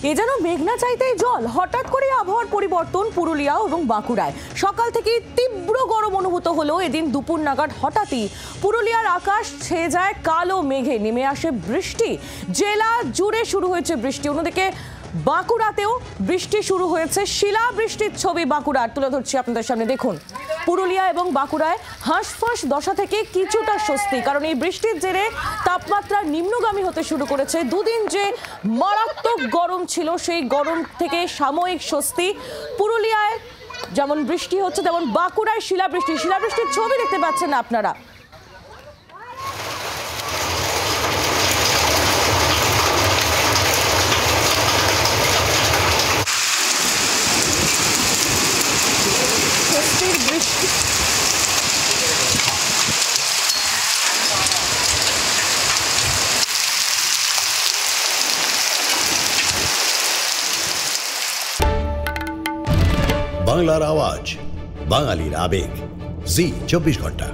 এ যেন মেঘনা চাইতেই জল। হঠাৎ করে আবহাওয়ার পরিবর্তন পুরুলিয়া এবং বাঁকুড়ায়। সকাল থেকে তীব্র গরম অনুভূত হলো। এদিন দুপুর নাগাদ হঠাৎই পুরুলিয়ার আকাশ ছেয়ে যায় কালো মেঘে, নেমে আসে বৃষ্টি। জেলা জুড়ে শুরু হয়েছে বৃষ্টি। অন্যদিকে বাঁকুড়াতেও বৃষ্টি শুরু হয়েছে। শিলা বৃষ্টির ছবি বাঁকুড়ার তুলে ধরছি আপনাদের সামনে। দেখুন, পুরুলিয়া এবং বাঁকুড়ায় হাঁসফাঁস দশা থেকে কিছুটা স্বস্তি, কারণ এই বৃষ্টির জেরে তাপমাত্রা নিম্নগামী হতে শুরু করেছে। দুদিন যে মারাত্মক গরম ছিল, সেই গরম থেকে সাময়িক স্বস্তি। পুরুলিয়ায় যেমন বৃষ্টি হচ্ছে, তেমন বাঁকুড়ায় শিলাবৃষ্টির ছবি দেখতে পাচ্ছেন আপনারা। বাংলার আওয়াজ, বাঙালির আবেগ, জি 24 ঘন্টা।